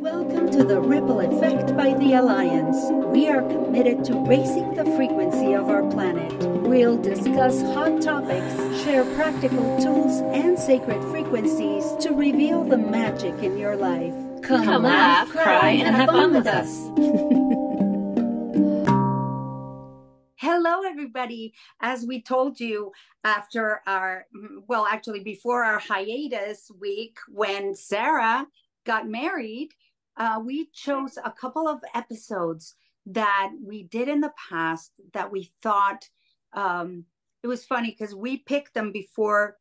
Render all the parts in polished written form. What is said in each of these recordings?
Welcome to the Ripple Effect by the Alliance. We are committed to raising the frequency of our planet. We'll discuss hot topics, share practical tools and sacred frequencies to reveal the magic in your life. Come laugh, cry, and have fun with us. Hello, everybody. As we told you after before our hiatus week when Sarah got married, we chose a couple of episodes that we did in the past that we thought it was funny because we picked them before,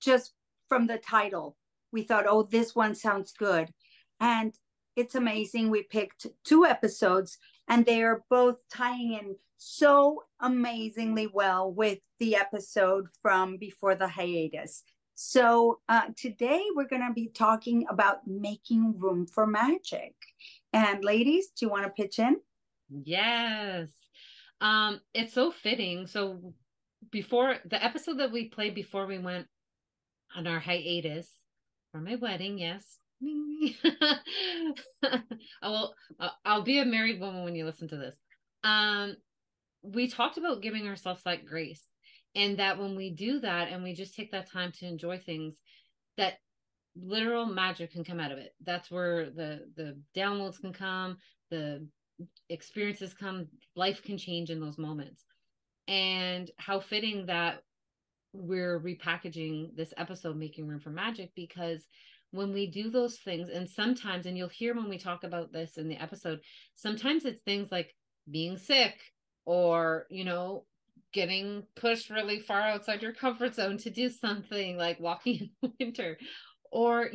just from the title. We thought, oh, this one sounds good. And it's amazing. We picked two episodes and they are both tying in so amazingly well with the episode from before the hiatus. So today we're going to be talking about making room for magic. And ladies, do you want to pitch in? Yes. It's so fitting. So before the episode that we played before we went on our hiatus for my wedding, yes. I'll be a married woman when you listen to this. We talked about giving ourselves that grace. And that when we do that and we just take that time to enjoy things, that literal magic can come out of it. That's where the downloads can come, the experiences come, life can change in those moments. And how fitting that we're repackaging this episode, Making Room for Magic, because when we do those things, and sometimes, and you'll hear when we talk about this in the episode, sometimes it's things like being sick or, getting pushed really far outside your comfort zone to do something like walking in the winter, or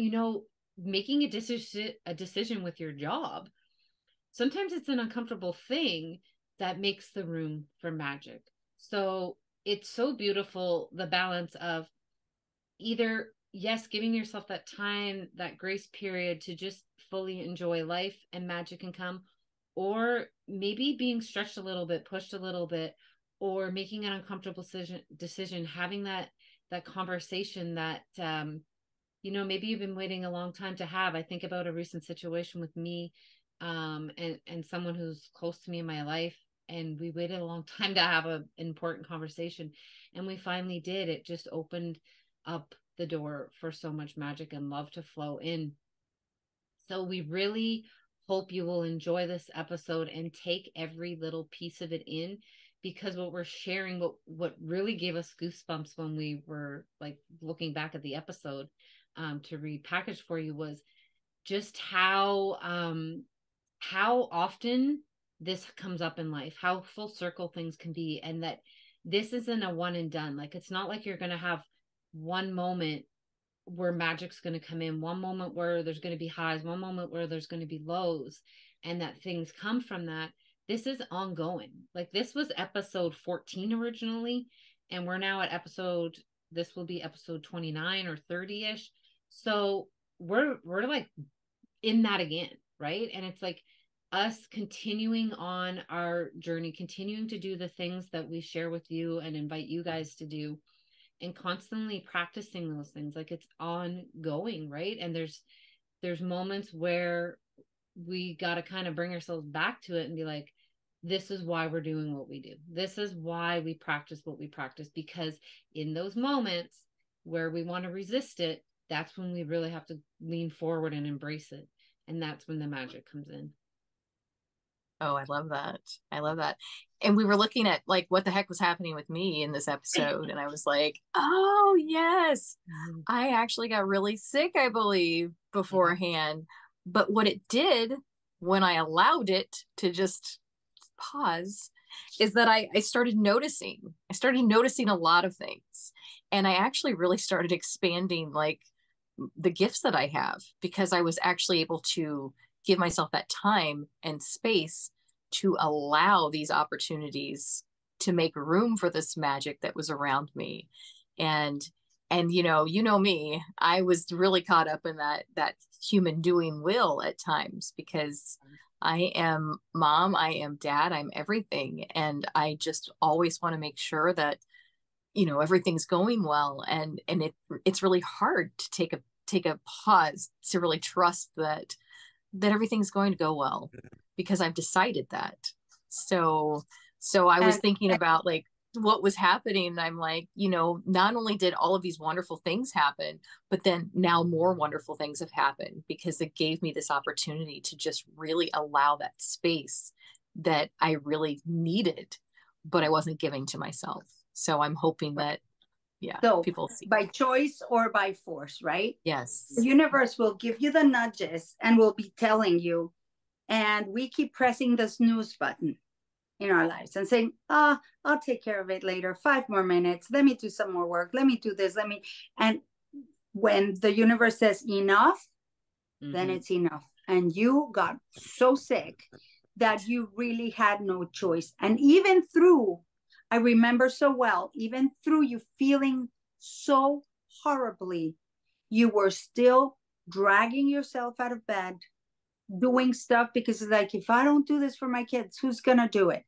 making a decision with your job. Sometimes it's an uncomfortable thing that makes the room for magic. So it's so beautiful, the balance of either, yes, giving yourself that time, that grace period to just fully enjoy life and magic can come, or maybe being stretched a little bit, pushed a little bit, or making an uncomfortable decision, having that conversation that, maybe you've been waiting a long time to have. I think about a recent situation with me and someone who's close to me in my life, and we waited a long time to have an important conversation, and we finally did. It just opened up the door for so much magic and love to flow in. So we really hope you will enjoy this episode and take every little piece of it in, because what we're sharing, what really gave us goosebumps when we were like looking back at the episode to repackage for you, was just how often this comes up in life, how full circle things can be, and that this isn't a one and done. Like, it's not like you're going to have one moment where magic's going to come in, one moment where there's going to be highs, one moment where there's going to be lows, and that things come from that. This is ongoing. Like, this was episode 14 originally, and we're now at this will be episode 29 or 30-ish. So we're like in that again, right? And it's like us continuing on our journey, continuing to do the things that we share with you and invite you guys to do, and constantly practicing those things. Like, it's ongoing, right? And there's moments where we got to kind of bring ourselves back to it and be like, this is why we're doing what we do. This is why we practice what we practice, because in those moments where we want to resist it, that's when we really have to lean forward and embrace it. And that's when the magic comes in. Oh, I love that. I love that. And we were looking at like what the heck was happening with me in this episode. And I was like, oh, yes, I actually got really sick, I believe, beforehand. But what it did when I allowed it to just pause is that I started noticing a lot of things. And I actually really started expanding like the gifts that I have, because I was actually able to give myself that time and space to allow these opportunities to make room for this magic that was around me. And me, I was really caught up in that human doing will at times, because I am mom, I am dad, I'm everything. And I just always want to make sure that, everything's going well. And it's really hard to take a pause to really trust that that everything's going to go well because I've decided that. So I was thinking about like what was happening, and I'm like, you know, not only did all of these wonderful things happen, but then now more wonderful things have happened because it gave me this opportunity to just really allow that space that I really needed, but I wasn't giving to myself. So I'm hoping that, yeah, so people see by choice or by force, right? yes, The universe will give you the nudges and will be telling you, and we keep pressing the snooze button in our lives and saying, I'll take care of it later, 5 more minutes, let me do some more work, let me do this, and when the universe says enough, then it's enough. And you got so sick that you really had no choice. And even through, I remember so well, even through you feeling so horribly, you were still dragging yourself out of bed, doing stuff because it's like, if I don't do this for my kids, who's going to do it?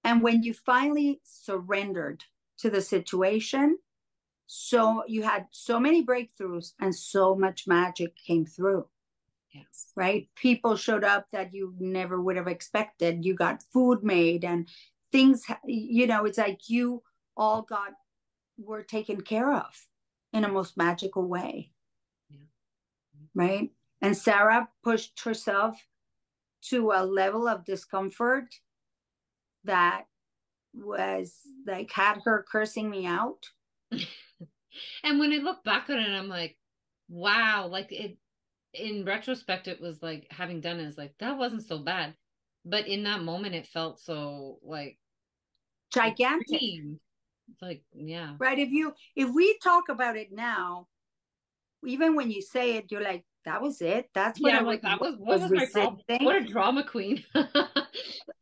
And when you finally surrendered to the situation, so you had so many breakthroughs and so much magic came through. Yes. Right? People showed up that you never would have expected. You got food made and things, you know, it's like you all were taken care of in a most magical way. Yeah. Right? And Sarah pushed herself to a level of discomfort that was like, had her cursing me out. And when I look back on it, I'm like, wow, like it, in retrospect, it was like, having done it, is like, that wasn't so bad. But in that moment, it felt so like Gigantic. extreme. It's like, yeah. Right? If we talk about it now, even when you say it, you're like, that was it. That's what Yeah, I I'm like, that was, what was my problem? resisting. What a drama queen.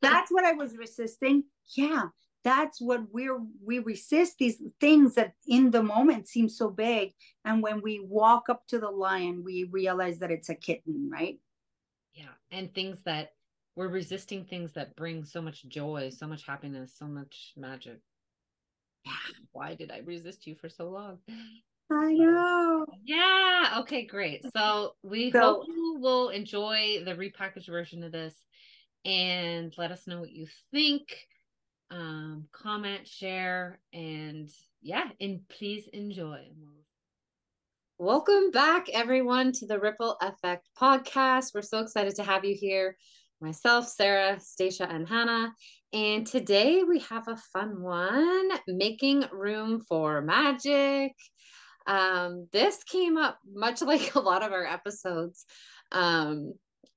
That's what I was resisting. Yeah, that's what we resist, these things that in the moment seem so big. And when we walk up to the lion, we realize that it's a kitten, right? Yeah. And things that we're resisting, things that bring so much joy, so much happiness, so much magic. Why did I resist you for so long? I know. Yeah. Okay, great. So we hope you will enjoy the repackaged version of this and let us know what you think. Comment, share, and yeah, and please enjoy. Welcome back, everyone, to the Ripple Effect podcast. We're so excited to have you here. Myself, Sarah, Stacia, and Hannah. And today we have a fun one, making room for magic. This came up much like a lot of our episodes.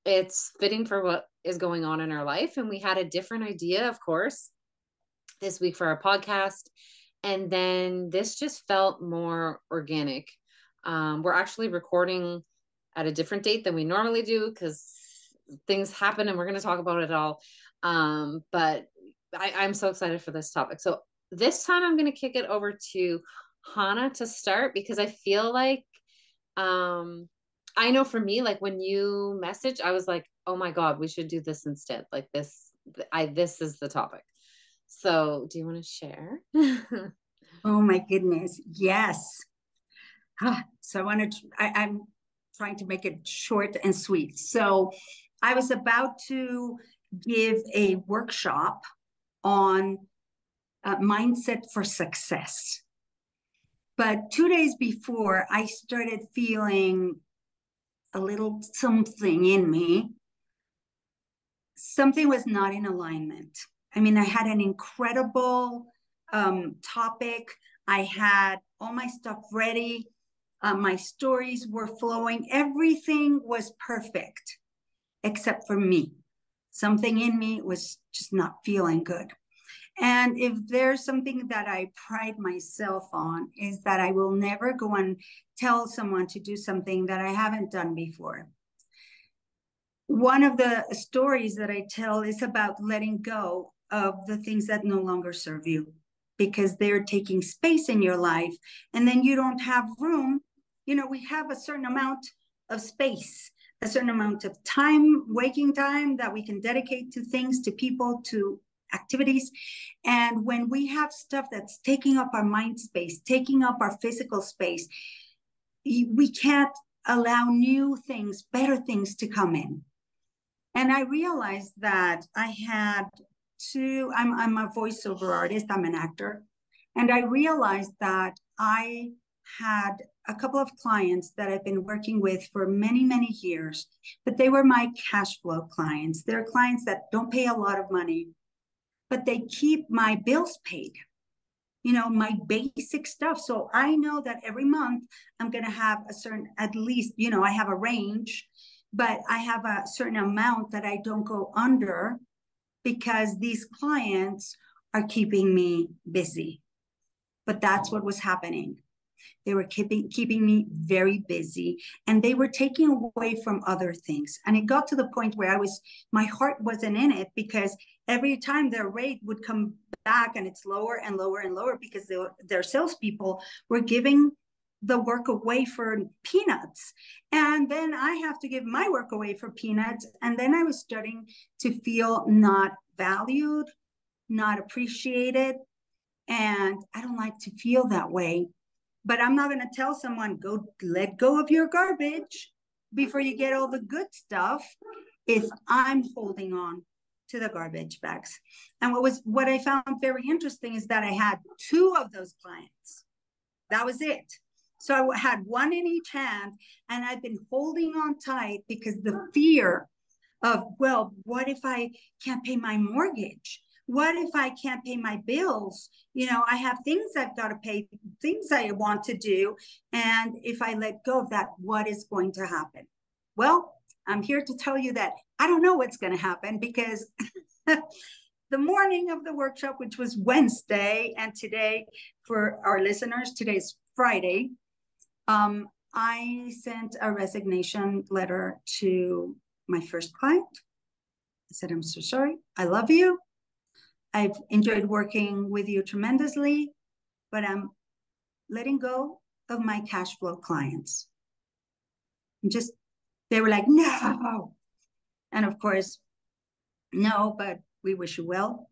It's fitting for what is going on in our life. And we had a different idea, of course, this week for our podcast. And then this just felt more organic. We're actually recording at a different date than we normally do because things happen and we're going to talk about it all. But I'm so excited for this topic. So this time I'm going to kick it over to Hannah to start because I feel like, I know for me, like when you messaged, I was like, oh my God, we should do this instead. Like this is the topic. So do you want to share? Oh my goodness. Yes. So I'm trying to make it short and sweet. So I was about to give a workshop on mindset for success. But 2 days before, I started feeling a little something in me. Something was not in alignment. I mean, I had an incredible topic. I had all my stuff ready. My stories were flowing. Everything was perfect except for me. Something in me was just not feeling good. And if there's something that I pride myself on, is that I will never go and tell someone to do something that I haven't done before. One of the stories that I tell is about letting go of the things that no longer serve you because they're taking space in your life, and then you don't have room. You know, we have a certain amount of space, a certain amount of time, waking time that we can dedicate to things, to people, to activities. And when we have stuff that's taking up our mind space, taking up our physical space, we can't allow new things, better things to come in. And I realized that I had I'm a voiceover artist, I'm an actor. And I realized that I had a couple of clients that I've been working with for many, many years, but they were my cash flow clients. They're clients that don't pay a lot of money, but they keep my bills paid, my basic stuff. So I know that every month I'm going to have a certain, at least, I have a range, but I have a certain amount that I don't go under because these clients are keeping me busy. But that's what was happening. They were keeping me very busy, and they were taking away from other things. And it got to the point where my heart wasn't in it, because every time their rate would come back and it's lower and lower and lower, because their salespeople were giving the work away for peanuts. And then I have to give my work away for peanuts. And then I was starting to feel not valued, not appreciated. And I don't like to feel that way. But I'm not going to tell someone, go let go of your garbage before you get all the good stuff, if I'm holding on to the garbage bags. And what I found very interesting is that I had 2 of those clients. That was it. So I had one in each hand, and I've been holding on tight because the fear of, well, what if I can't pay my mortgage? What if I can't pay my bills? I have things I've got to pay, things I want to do. And if I let go of that, what is going to happen? Well, I'm here to tell you that I don't know what's going to happen, because the morning of the workshop, which was Wednesday, and today, for our listeners, today's Friday, I sent a resignation letter to my first client. I said, I'm so sorry. I love you. I've enjoyed working with you tremendously, but I'm letting go of my cash flow clients. They were like, no. And of course, no, but we wish you well.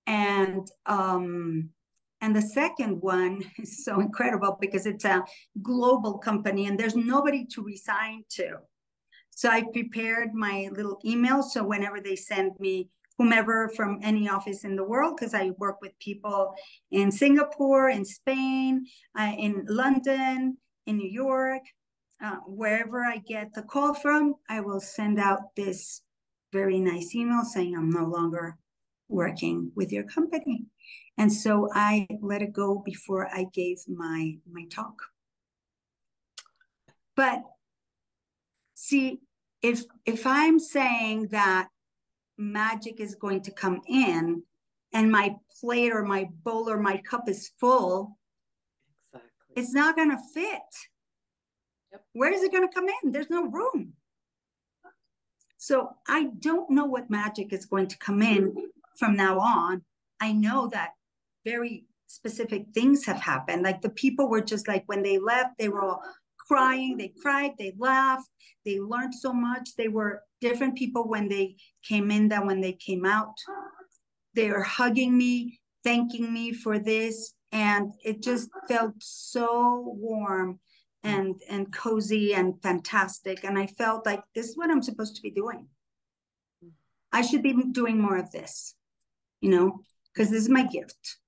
And the second one is so incredible because it's a global company and there's nobody to resign to. So I prepared my little email. So whenever they send me whomever from any office in the world, because I work with people in Singapore, in Spain, in London, in New York, wherever I get the call from, I will send out this very nice email saying I'm no longer working with your company. And so I let it go before I gave my talk. But see, if I'm saying that magic is going to come in and my plate or my bowl or my cup is full, exactly, it's not going to fit. Yep. Where is it going to come in? There's no room. So I don't know what magic is going to come in from now on. I know that very specific things have happened. Like the people were just like, when they left, they were all crying, they cried, they laughed, they learned so much. They were different people when they came in than when they came out. They were hugging me, thanking me for this. And it just felt so warm and cozy and fantastic. And I felt like this is what I'm supposed to be doing. I should be doing more of this, because this is my gift.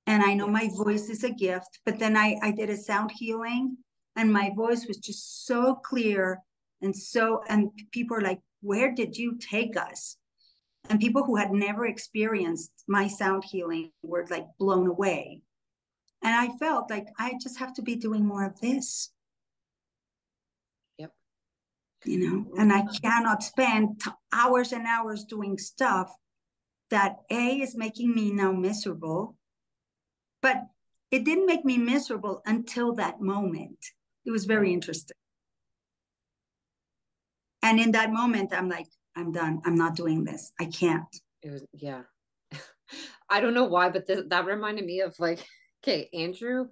And I know my voice is a gift, but then I did a sound healing and my voice was just so clear. And people are like, where did you take us? And people who had never experienced my sound healing were like blown away. And I felt like I just have to be doing more of this. Yep. And I cannot spend hours and hours doing stuff that is making me now miserable. But it didn't make me miserable until that moment. It was very interesting. And in that moment, I'm like, I'm done. I'm not doing this. I can't. It was, yeah. I don't know why, but that reminded me of like, okay, Andrew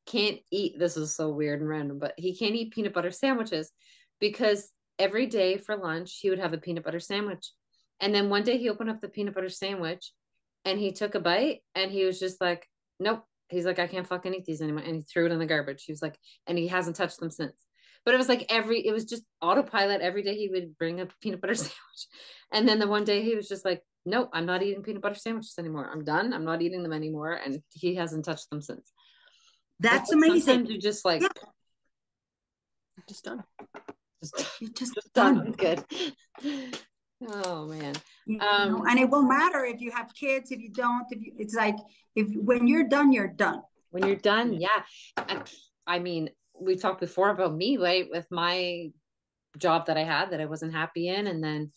can't eat, this is so weird and random, but he can't eat peanut butter sandwiches because every day for lunch, he would have a peanut butter sandwich. And then one day he opened up the peanut butter sandwich and he took a bite and he was just like, nope. He's like, I can't fucking eat these anymore. And he threw it in the garbage. He was like, and he hasn't touched them since. But it was like it was just autopilot. Every day he would bring a peanut butter sandwich. And then the one day he was just like, no, I'm not eating peanut butter sandwiches anymore. I'm done. I'm not eating them anymore. And he hasn't touched them since. That's amazing. Sometimes you're just like, Just done. You're just done. Good. Oh man. And it won't matter if you have kids, if you don't, it's like, when you're done, you're done. When you're done. Yeah. I mean, we talked before about me, right? With my job that I had that I wasn't happy in. And then,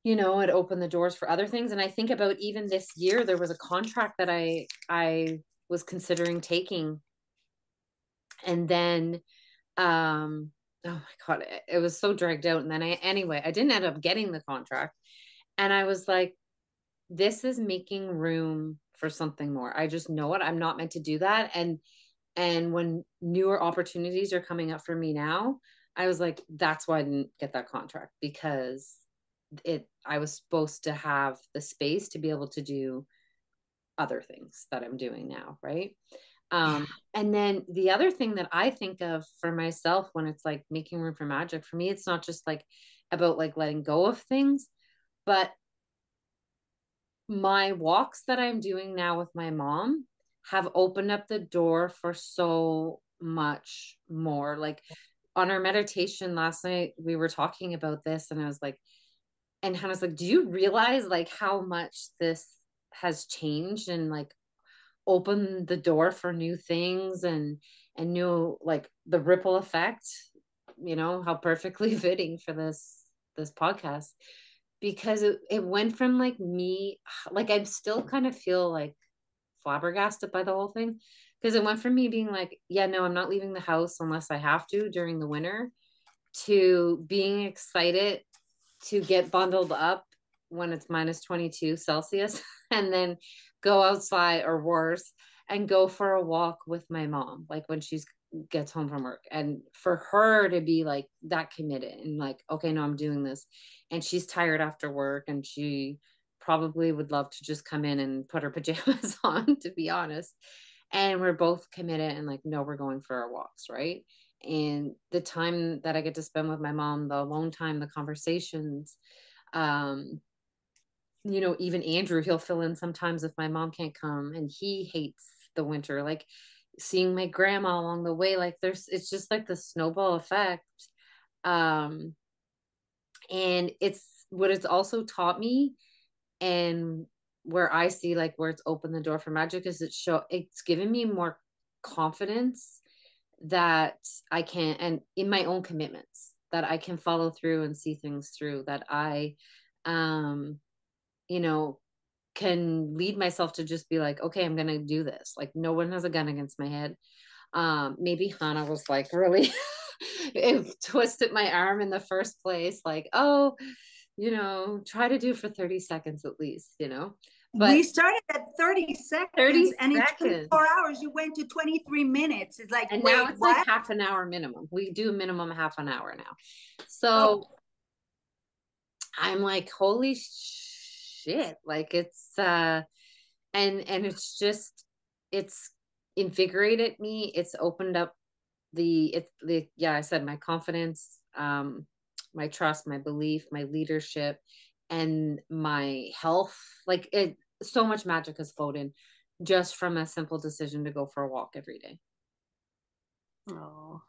you know, it opened the doors for other things. And I think about even this year, there was a contract that I was considering taking. And then, oh my God, it was so dragged out. And then I didn't end up getting the contract. And I was like, this is making room for something more. I just know it. I'm not meant to do that. And when newer opportunities are coming up for me now, I was like, that's why I didn't get that contract, because I was supposed to have the space to be able to do other things that I'm doing now. Right. And then the other thing that I think of for myself when it's like making room for magic, for me, it's not just like about like letting go of things, but my walks that I'm doing now with my mom have opened up the door for so much more. Like on our meditation last night, we were talking about this, and I was like, and Hannah's like, do you realize like how much this has changed and like opened the door for new things and new, like the ripple effect, you know, how perfectly fitting for this podcast, because it went from like me, like I still kind of feel like flabbergasted by the whole thing, because it went from me being like, yeah, no, I'm not leaving the house unless I have to during the winter, to being excited to get bundled up when it's minus 22 Celsius and then go outside, or worse, and go for a walk with my mom, like when she gets home from work, and for her to be like that committed and like, okay, no, I'm doing this. And she's tired after work, and she probably would love to just come in and put her pajamas on, to be honest. And we're both committed and like, no, we're going for our walks, right? And the time that I get to spend with my mom, the alone time, the conversations, you know, even Andrew, he'll fill in sometimes if my mom can't come, and he hates the winter. Like seeing my grandma along the way, like it's just like the snowball effect. And it's what it's also taught me, and where I see like where it's opened the door for magic, is it's given me more confidence that I can, and in my own commitments, that I can follow through and see things through, that I you know, can lead myself to just be like, okay, I'm gonna do this. Like no one has a gun against my head. Maybe Hannah was like really it twisted my arm in the first place, like, oh, you know, try to do for 30 seconds at least, you know. But we started at 30 seconds 30 and in seconds. 24 hours you went to 23 minutes. It's like, and wait, now it's what? like half an hour minimum. We do minimum half an hour now. So I'm like, holy shit. Like it's and it's just, it's invigorated me. It's opened up yeah, I said my confidence, my trust, my belief, my leadership, and my health. Like so much magic has flowed in just from a simple decision to go for a walk every day. Oh,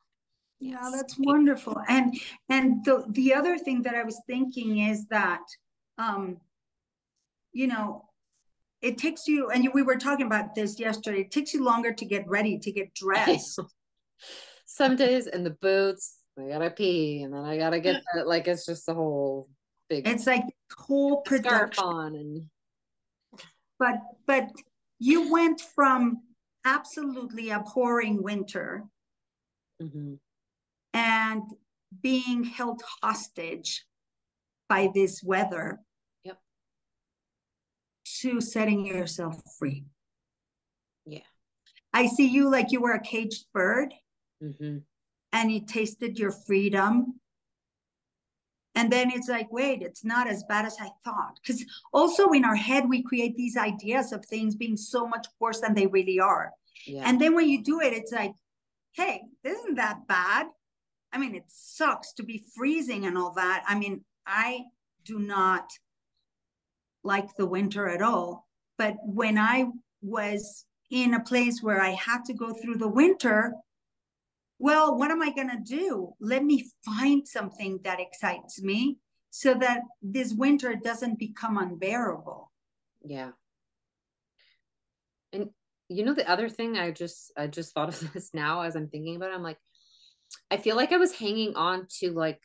yeah, that's wonderful. And the other thing that I was thinking is that you know, it takes you, and we were talking about this yesterday, it takes you longer to get ready, to get dressed. Some days in the boots, I gotta pee, and then I gotta get like it's just the whole big. It's like whole production. Scarf on and. But you went from absolutely abhorring winter and being held hostage by this weather, to setting yourself free. Yeah. I see you like you were a caged bird, and you tasted your freedom. And then it's like, wait, it's not as bad as I thought. Because also in our head, we create these ideas of things being so much worse than they really are. Yeah. And then when you do it, it's like, hey, isn't that bad? I mean, it sucks to be freezing and all that. I mean, I do not like the winter at all. But when I was in a place where I had to go through the winter, well, what am I going to do? Let me find something that excites me so that this winter doesn't become unbearable. Yeah. And you know, the other thing I just thought of this now as I'm thinking about it, I'm like, I feel like I was hanging on to like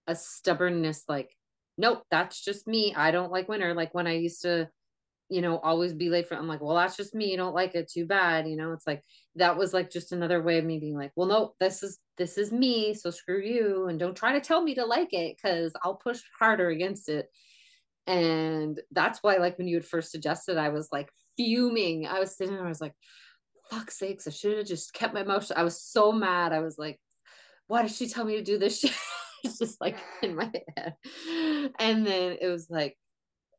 a stubbornness, like, nope, that's just me. I don't like winter. Like when I used to, you know, always be late for, I'm like, well, that's just me. You don't like it, too bad. You know, it's like, that was like just another way of me being like, well, no, this is me. So screw you. And don't try to tell me to like it, because I'll push harder against it. And that's why, like, when you had first suggested, I was like fuming. I was sitting there, I was like, fuck's sakes, I should have just kept my mouth shut. I was so mad. I was like, why did she tell me to do this shit? It's just like in my head. And then it was like,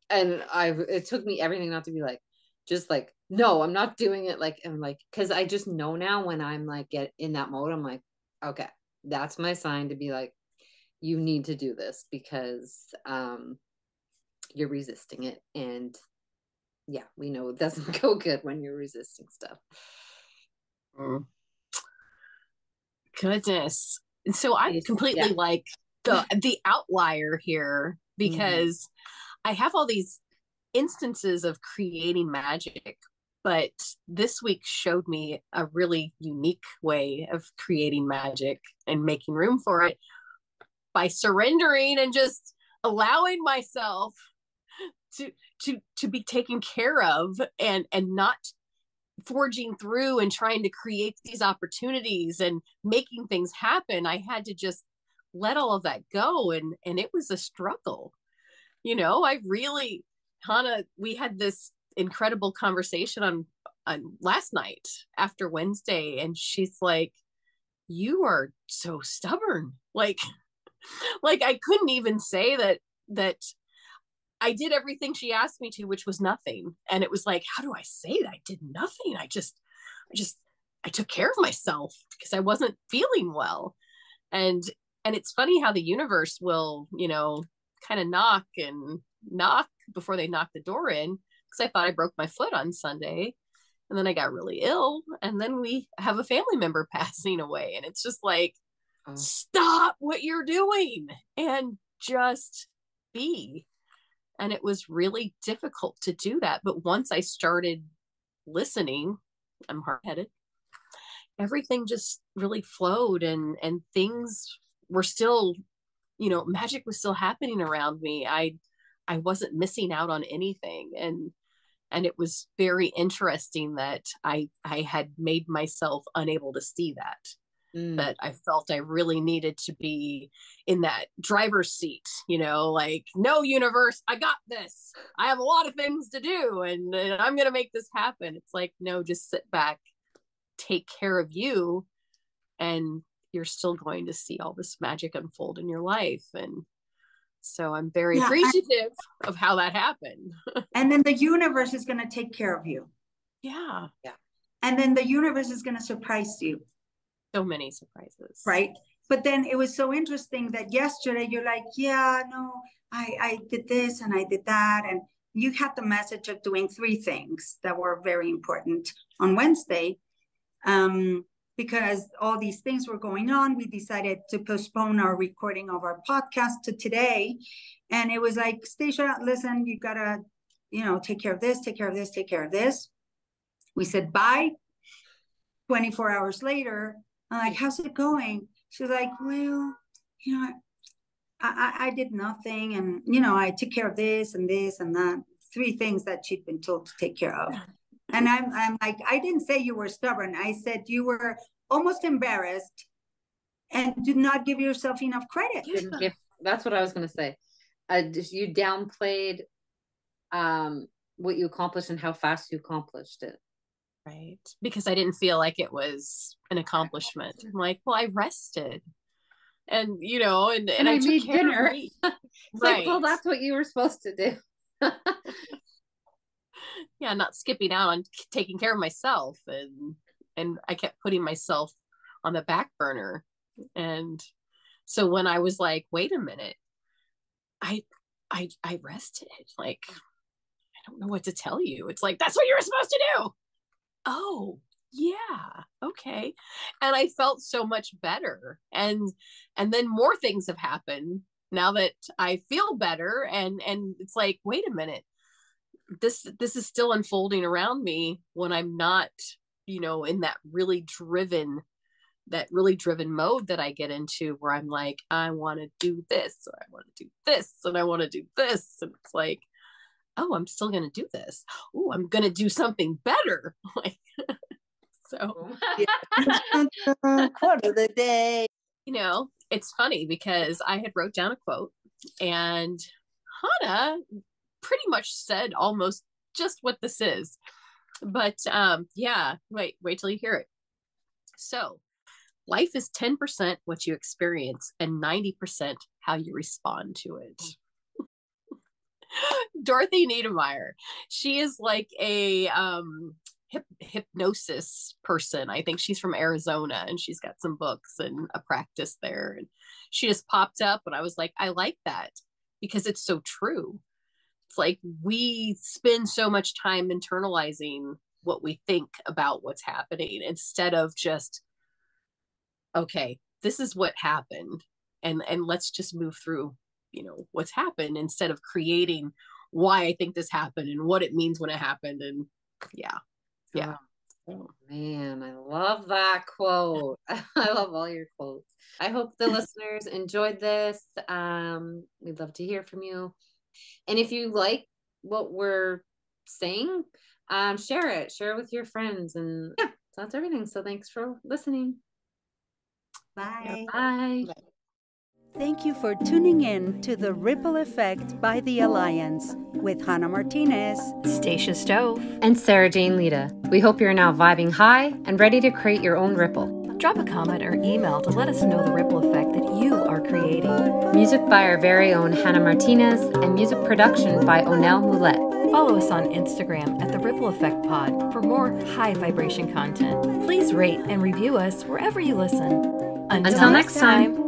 and it took me everything not to be like, just like, no, I'm not doing it. Like, I'm like, because I just know now when I'm like get in that mode, I'm like, okay, that's my sign to be like, you need to do this, because you're resisting it. And yeah, we know it doesn't go good when you're resisting stuff. Goodness. So I'm completely like the outlier here, because I have all these instances of creating magic, but this week showed me a really unique way of creating magic and making room for it by surrendering and just allowing myself to be taken care of, and not forging through and trying to create these opportunities and making things happen. I had to just let all of that go, and it was a struggle. You know, I really, Hannah, we had this incredible conversation on last night after Wednesday, and she's like, you are so stubborn. Like I couldn't even say that I did everything she asked me to, which was nothing. And it was like, how do I say that I did nothing? I took care of myself because I wasn't feeling well. And it's funny how the universe will, you know, kind of knock before they knock the door in. Because I thought I broke my foot on Sunday, and then I got really ill, and then we have a family member passing away, and it's just like, stop what you're doing and just be. And it was really difficult to do that. But once I started listening, I'm hard-headed, everything just really flowed, and things were still, you know, magic was still happening around me. I wasn't missing out on anything. And it was very interesting that I had made myself unable to see that. That I felt I really needed to be in that driver's seat, you know, like, no, universe, I got this. I have a lot of things to do, and I'm going to make this happen. It's like, no, just sit back, take care of you, and you're still going to see all this magic unfold in your life. And so I'm very appreciative of how that happened. And then the universe is going to take care of you. Yeah. And then the universe is going to surprise you. So many surprises. Right. But then it was so interesting that yesterday you're like, yeah, no, I did this and I did that. And you had the message of doing 3 things that were very important on Wednesday. Because all these things were going on, we decided to postpone our recording of our podcast to today. And it was like, Stacia, listen, you gotta, you know, take care of this, take care of this, take care of this. We said bye. 24 hours later, I'm like, how's it going? She's like, well, you know, I did nothing. And, you know, I took care of this and this and that. 3 things that she'd been told to take care of. And I'm like, I didn't say you were stubborn. I said you were almost embarrassed and did not give yourself enough credit. That's what I was going to say. You downplayed what you accomplished and how fast you accomplished it. Right. Because I didn't feel like it was an accomplishment. I'm like, well, I rested. And, you know, and I made dinner. It's right. like, well, that's what you were supposed to do. Yeah, not skipping out on taking care of myself. And I kept putting myself on the back burner. And So when I was like, wait a minute, I rested. Like, I don't know what to tell you. It's like, that's what you were supposed to do. Oh, yeah, okay. And I felt so much better. And then more things have happened now that I feel better. And it's like, wait a minute, this is still unfolding around me when I'm not, in that really driven mode that I get into, where I'm like, I want to do this, or I want to do this, and I want to do this. And it's like, oh, I'm still going to do this. Oh, I'm going to do something better. Like, so quote of the day. It's funny because I had wrote down a quote, and Hannah pretty much said almost just what this is. But yeah, wait till you hear it. So, life is 10% what you experience and 90% how you respond to it. Dorothy Niedermeyer. She is like a hypnosis person. I think she's from Arizona, and she's got some books and a practice there. And she just popped up, and I was like, I like that because it's so true. It's like we spend so much time internalizing what we think about what's happening instead of just, okay, this is what happened, and let's just move through what's happened, instead of creating why I think this happened and what it means when it happened. And yeah. Oh man, I love that quote. I love all your quotes. I hope the listeners enjoyed this. We'd love to hear from you, and if you like what we're saying, share it with your friends. And yeah, that's everything. So thanks for listening. Bye. Bye. Thank you for tuning in to The Ripple Effect by The Alliance with Hannah Martinez, Stacia Stove, and Sarah Jane Lita. We hope you're now vibing high and ready to create your own ripple. Drop a comment or email to let us know the ripple effect that you are creating. Music by our very own Hannah Martinez, and music production by Onel Moulet. Follow us on Instagram at The Ripple Effect Pod for more high vibration content. Please rate and review us wherever you listen. Until next time.